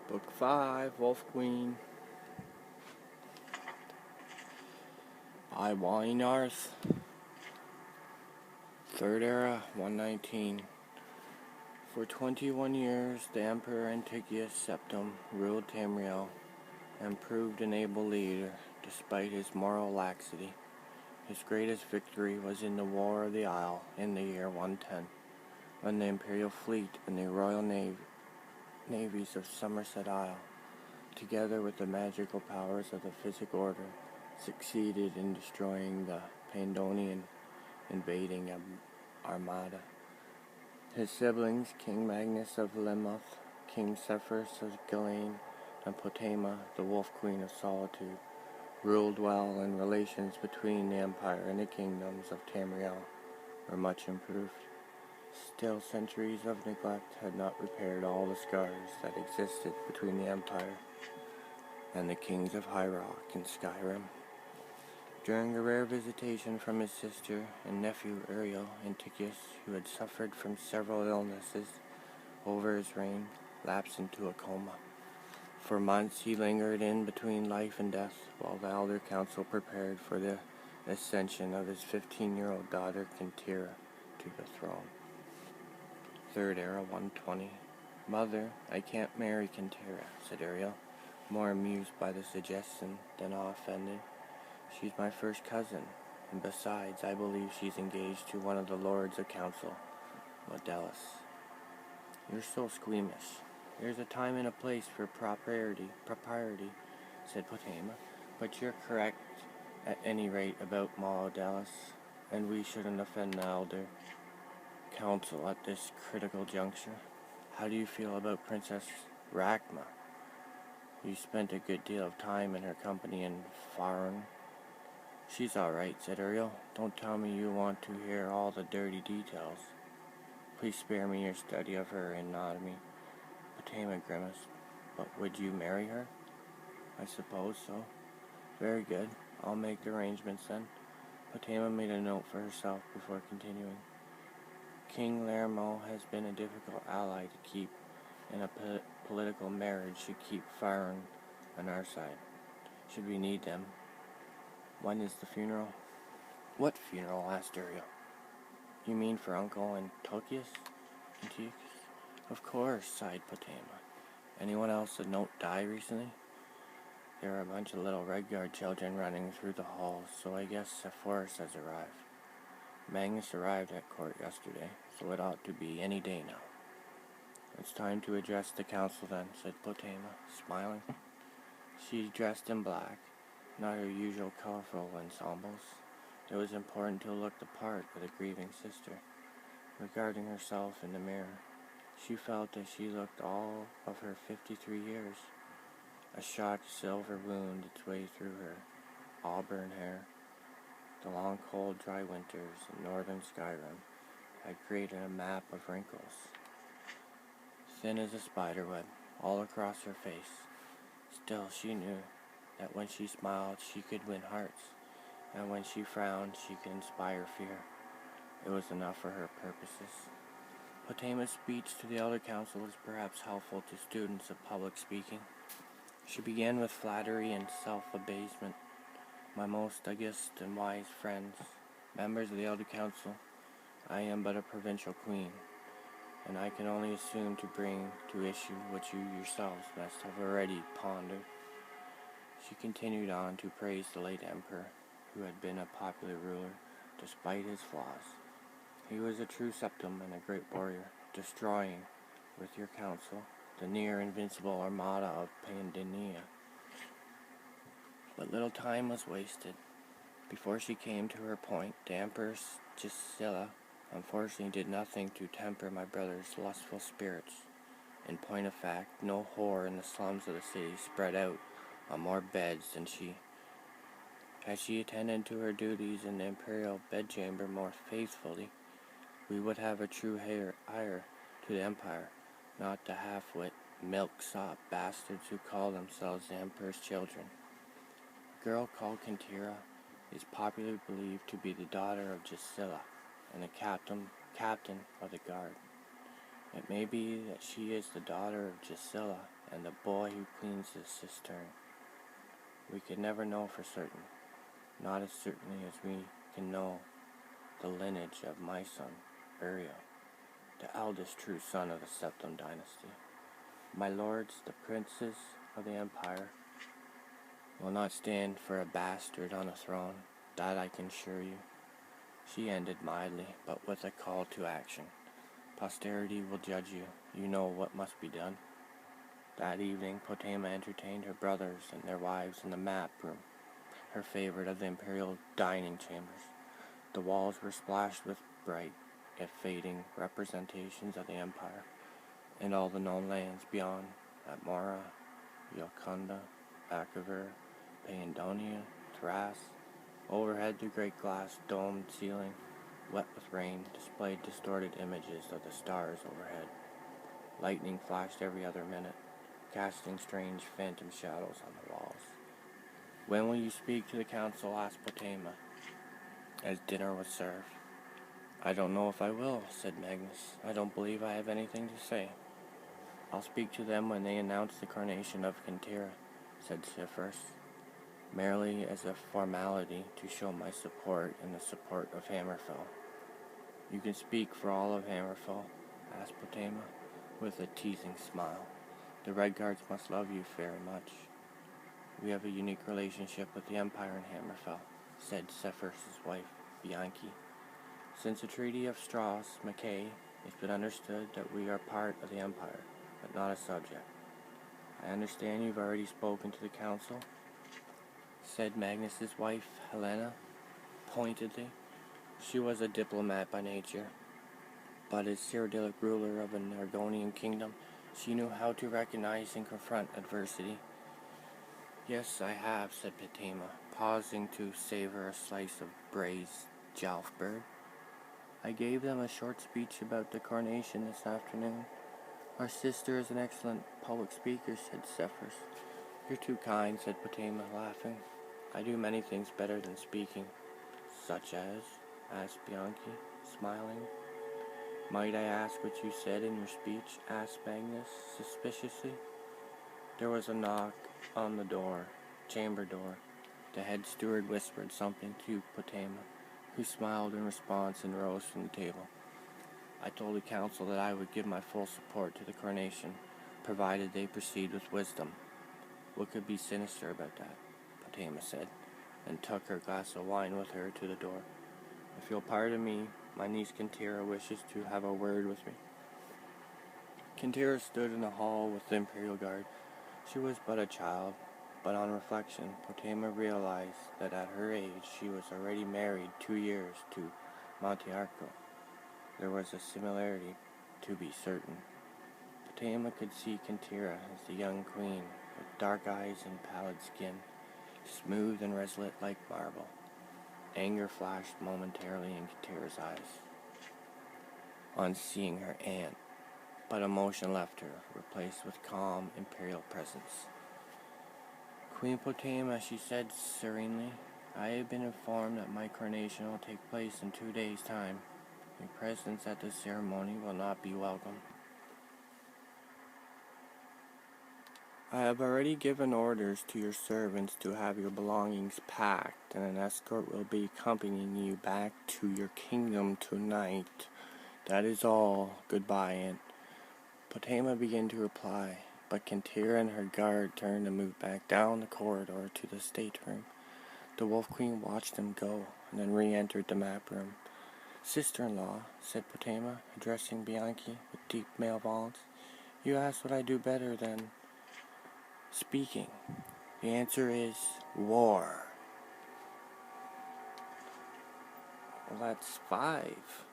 Book 5, Wolf Queen, by Narth. Third Era, 119. For 21 years, the Emperor Antiochus Septim ruled Tamriel and proved an able leader despite his moral laxity. His greatest victory was in the War of the Isle in the year 110, when the Imperial fleet and the Royal navies of Somerset Isle, together with the magical powers of the Physic Order, succeeded in destroying the Pandonian invading armada. His siblings, King Magnus of Limoth, King Sephirus of Ghislaine, and Potema, the Wolf Queen of Solitude, ruled well, and relations between the Empire and the kingdoms of Tamriel were much improved. Still, centuries of neglect had not repaired all the scars that existed between the Empire and the kings of High Rock and SKYRIM. During a rare visitation from his sister and nephew Uriel, Antiochus, who had suffered from several illnesses over his reign, lapsed into a coma. For months he lingered in between life and death, while the elder council prepared for the ascension of his 15-year-old daughter Kintira to the throne. Third Era, 120. Mother, I can't marry Kintira, said Uriel, more amused by the suggestion than offended. She's my first cousin, and besides, I believe she's engaged to one of the Lords of Council, Modellus. You're so squeamish. There's a time and a place for propriety, said Potema, but you're correct at any rate about Modellus, and we shouldn't offend the elder council at this critical juncture. How do you feel about Princess Rachma? You spent a good deal of time in her company in Faerun. She's all right, said Uriel. Don't tell me you want to hear all the dirty details. Please spare me your study of her anatomy. Potema grimaced. But would you marry her? I suppose so. Very good. I'll make the arrangements then. Potema made a note for herself before continuing. King Lermo has been a difficult ally to keep, and a political marriage should keep Faerun on our side, should we need them. When is the funeral? What funeral? Asked Uriel. You mean for Uncle Antiochus? Of course, sighed Potema. Anyone else a note die recently? There are a bunch of little Redguard children running through the halls, so I guess Sephirus has arrived. Magnus arrived at court yesterday, so it ought to be any day now. It's time to address the council then, said Potema, smiling. She dressed in black, not her usual colorful ensembles. It was important to look the part of the grieving sister. Regarding herself in the mirror, she felt that she looked all of her 53 years. A shocked silver wound its way through her auburn hair. The long, cold, dry winters in northern SKYRIM had created a map of wrinkles, thin as a spider web, all across her face. Still, she knew that when she smiled, she could win hearts, and when she frowned, she could inspire fear. It was enough for her purposes. Potema's speech to the elder council was perhaps helpful to students of public speaking. She began with flattery and self-abasement. My most august and wise friends, members of the elder council, I am but a provincial queen, and I can only assume to bring to issue what you yourselves must have already pondered. She continued on to praise the late emperor, who had been a popular ruler despite his flaws. He was a true septim and a great warrior, destroying, with your counsel, the near-invincible armada of Pandonia. But little time was wasted. Before she came to her point, the Empress Gisela unfortunately did nothing to temper my brother's lustful spirits. In point of fact, no whore in the slums of the city spread out on more beds than she. Had she attended to her duties in the imperial bedchamber more faithfully, we would have a true heir to the empire, not the half-wit, milk-sop bastards who call themselves the emperor's children. A girl called Kintira is popularly believed to be the daughter of Gisela and the captain of the guard. It may be that she is the daughter of Gisela and the boy who cleans the cistern. We can never know for certain, not as certainly as we can know the lineage of my son, Uriel, the eldest true son of the Septim dynasty. My lords, the princes of the empire, will not stand for a bastard on a throne, that I can assure you. She ended mildly, but with a call to action. Posterity will judge you. You know what must be done. That evening, Potema entertained her brothers and their wives in the map room, her favorite of the imperial dining chambers. The walls were splashed with bright, yet fading representations of the empire and all the known lands beyond, at Mora, Yokunda, Akaver, Payandonia, Thras. Overhead, the great glass domed ceiling, wet with rain, displayed distorted images of the stars overhead. Lightning flashed every other minute, casting strange phantom shadows on the walls. "When will you speak to the council?" asked Potema, as dinner was served. "I don't know if I will," said Magnus. "I don't believe I have anything to say." "I'll speak to them when they announce the coronation of Kintira," said Cyphers, merely as a formality to show my support and the support of Hammerfell. "You can speak for all of Hammerfell?" asked Potema, with a teasing smile. "The Red Guards must love you very much." "We have a unique relationship with the Empire in Hammerfell," said Cyphers' wife, Bianchi. "Since the Treaty of Strauss-Mackay, it's been understood that we are part of the Empire, but not a subject." "I understand you've already spoken to the council," said Magnus's wife, Helena, pointedly. She was a diplomat by nature, but as Cyrodiilic ruler of an Argonian kingdom, she knew how to recognize and confront adversity. "Yes, I have," said Potema, pausing to savor a slice of braised jalfbird. "I gave them a short speech about the coronation this afternoon." "Our sister is an excellent public speaker," said Cyphers. "You're too kind," said Potema, laughing. "I do many things better than speaking." "Such as?" asked Bianchi, smiling. "Might I ask what you said in your speech?" asked Magnus, suspiciously. There was a knock on the chamber door. The head steward whispered something to Potema, who smiled in response and rose from the table. "I told the council that I would give my full support to the coronation, provided they proceed with wisdom." "What could be sinister about that?" Potema said, and took her glass of wine with her to the door. "If you'll pardon me, my niece Kintira wishes to have a word with me." Kintira stood in the hall with the Imperial Guard. She was but a child, but on reflection, Potema realized that at her age she was already married 2 years to Montearco. There was a similarity, to be certain. Potema could see Kintira as the young queen, with dark eyes and pallid skin, smooth and resolute like marble. Anger flashed momentarily in Kintira's eyes on seeing her aunt, but emotion left her, replaced with calm, imperial presence. "Queen Potema," she said serenely, "I have been informed that my coronation will take place in 2 days' time. Your presence at the ceremony will not be welcome. I have already given orders to your servants to have your belongings packed, and an escort will be accompanying you back to your kingdom tonight. That is all. Goodbye, Aunt." Potema began to reply, but Kintira and her guard turned and moved back down the corridor to the stateroom. The Wolf Queen watched them go, and then re-entered the map room. "Sister-in-law," said Potema, addressing Bianchi with deep malevolence, "you asked what I do better than speaking. The answer is war." Well, that's 5.